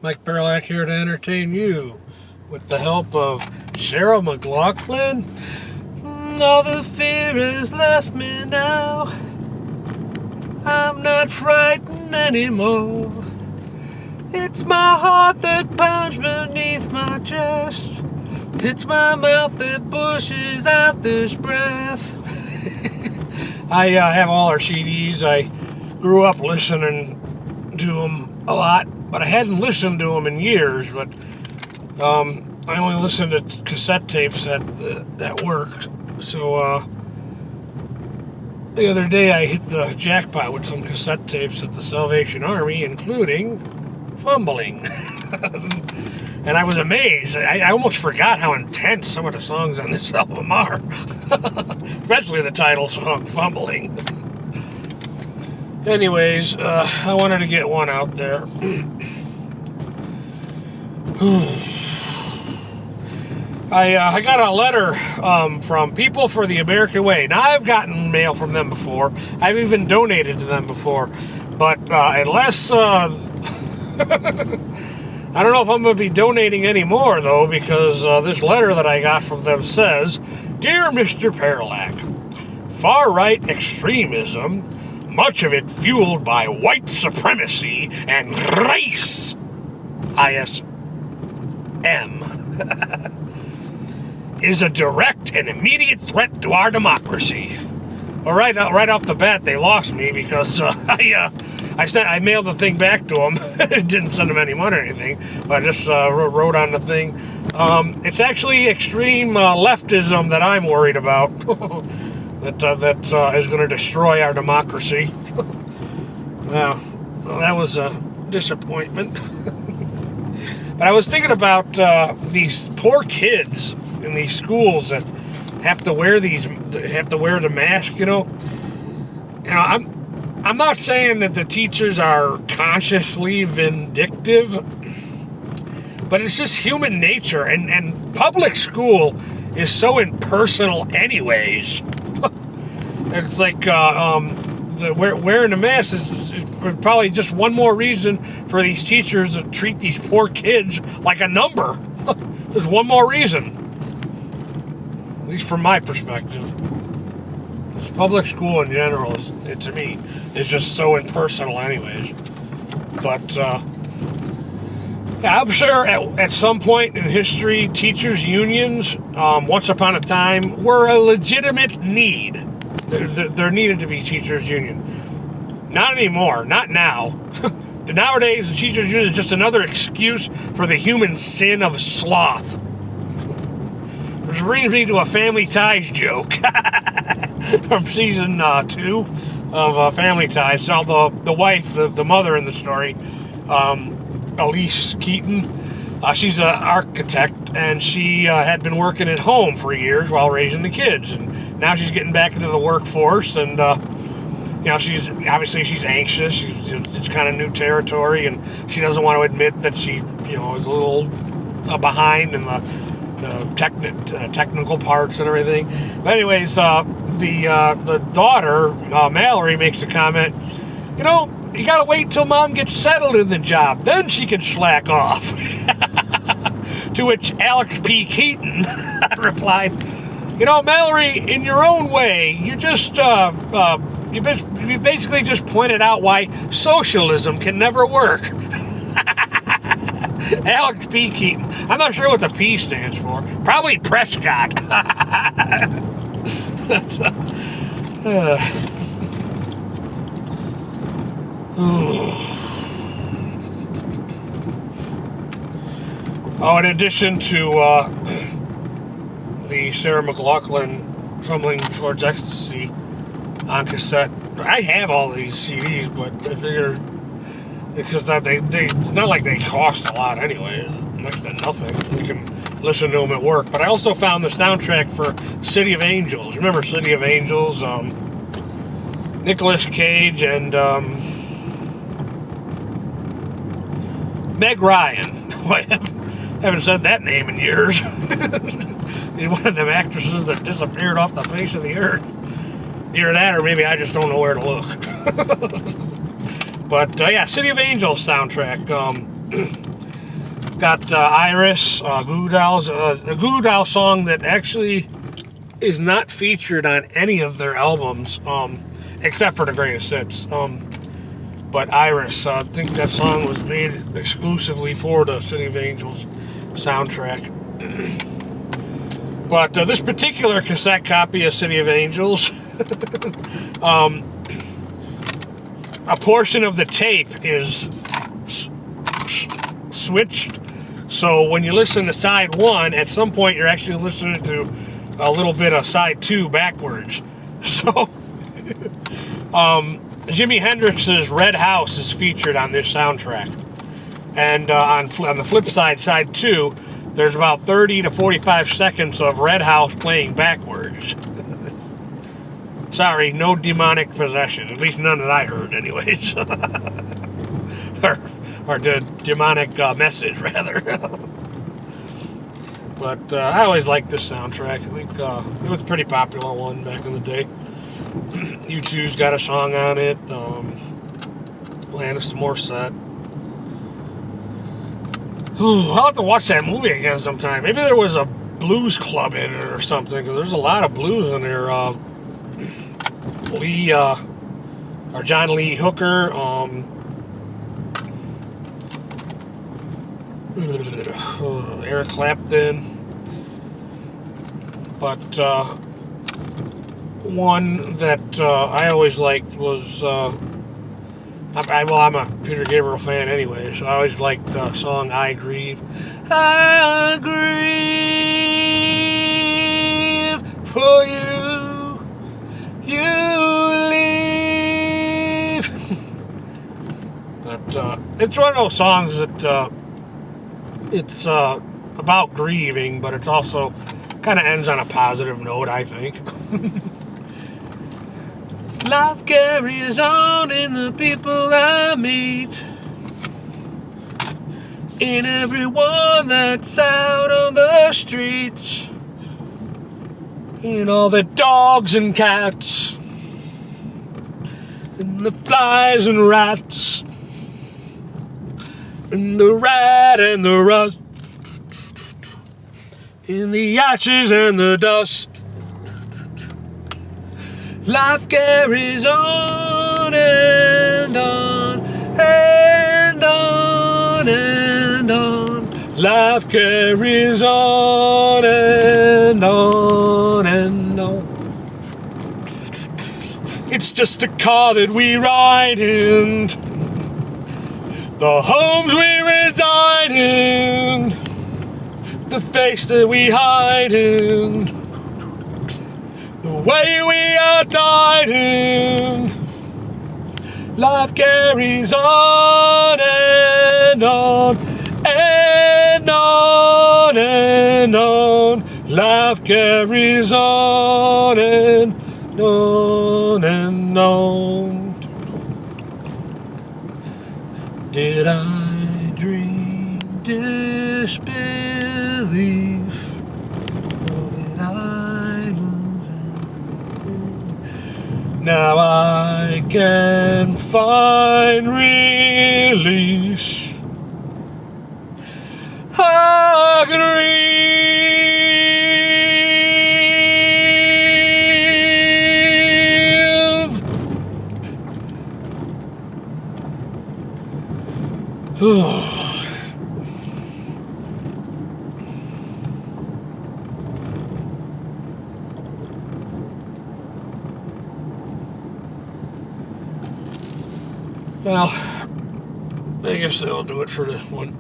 Mike Berlack here to entertain you with the help of Sarah McLachlan. All the fear has left me now. I'm not frightened anymore. It's my heart that pounds beneath my chest. It's my mouth that pushes out this breath. I have all our CDs. I grew up listening to them a lot, but I hadn't listened to them in years. But I only listened to cassette tapes at work. So the other day I hit the jackpot with some cassette tapes at the Salvation Army, including Fumbling. And I was amazed. I almost forgot how intense some of the songs on this album are. Especially the title song, Fumbling. Anyways, I wanted to get one out there. I got a letter from People for the American Way. Now, I've gotten mail from them before. I've even donated to them before. But unless... I don't know if I'm going to be donating anymore, though, because this letter that I got from them says, Dear Mr. Berlack, far-right extremism, much of it fueled by white supremacy and race, ISM, is a direct and immediate threat to our democracy. Well, right off the bat, they lost me because I mailed the thing back to them. Didn't send them any money or anything, but I just wrote on the thing. It's actually extreme leftism that I'm worried about. that is going to destroy our democracy. Well, that was a disappointment. But I was thinking about these poor kids in these schools that have to wear the mask. I'm not saying that the teachers are consciously vindictive, but it's just human nature, and public school is so impersonal anyways. It's like wearing the mask is probably just one more reason for these teachers to treat these poor kids like a number. There's one more reason, at least from my perspective. Public school in general, to me, is just so impersonal anyways. But, I'm sure at some point in history, teachers' unions, once upon a time, were a legitimate need. There needed to be teachers' union. Not anymore. Not now. Nowadays, the teachers' union is just another excuse for the human sin of sloth. Which brings me to a Family Ties joke from season 2 of Family Ties. So the wife, the mother in the story, Elise Keaton, she's an architect, and she had been working at home for years while raising the kids, and now she's getting back into the workforce, and she's anxious. It's kind of new territory, and she doesn't want to admit that she is a little behind in the technical parts and everything. But anyways, the daughter, Mallory, makes a comment, you gotta wait till mom gets settled in the job, then she can slack off. To which Alex P. Keaton replied, Mallory, in your own way, you just you basically just pointed out why socialism can never work. Alex P. Keaton. I'm not sure what the P stands for. Probably Prescott. In addition to the Sarah McLachlan Fumbling Towards Ecstasy on cassette, I have all these CDs, but I figure because it's not like they cost a lot anyway, next to nothing. You can listen to them at work. But I also found the soundtrack for City of Angels. Remember City of Angels? Nicolas Cage and Meg Ryan. I haven't said that name in years. He's one of them actresses that disappeared off the face of the earth. Either that, or maybe I just don't know where to look. But, City of Angels soundtrack. Got Iris, Goo Goo Dolls, a Goo Goo Dolls song that actually is not featured on any of their albums, except for the greatest hits. But Iris, I think that song was made exclusively for the City of Angels soundtrack. But this particular cassette copy of City of Angels, a portion of the tape is switched. So when you listen to side 1, at some point you're actually listening to a little bit of side 2 backwards. So Jimi Hendrix's Red House is featured on this soundtrack. And on the flip side, side 2, there's about 30 to 45 seconds of Red House playing backwards. Sorry, no demonic possession. At least none that I heard, anyways. or the demonic message, rather. But I always liked this soundtrack. I think it was a pretty popular one back in the day. U2's got a song on it. Alanis Morissette. I'll have to watch that movie again sometime. Maybe there was a blues club in it or something, because there's a lot of blues in there. John Lee Hooker, Eric Clapton. But one that I always liked was, I'm a Peter Gabriel fan anyway, so I always liked the song I Grieve. I grieve for you, you leave. But it's one of those songs that it's about grieving, but it's also kind of ends on a positive note, I think. Life carries on in the people I meet, in everyone that's out on the streets, in all the dogs and cats, in the flies and rats, in the rat and the rust, in the ashes and the dust. Life carries on and on and on and on. Life carries on and on and on. It's just a car that we ride in, the homes we reside in, the face that we hide in, the way we are died in. Life carries on and on and on and on. Life carries on and on and on. Did I dream disbelief? Or did I lose it? Now I can find release. I grieve. Well, I guess that'll do it for this one.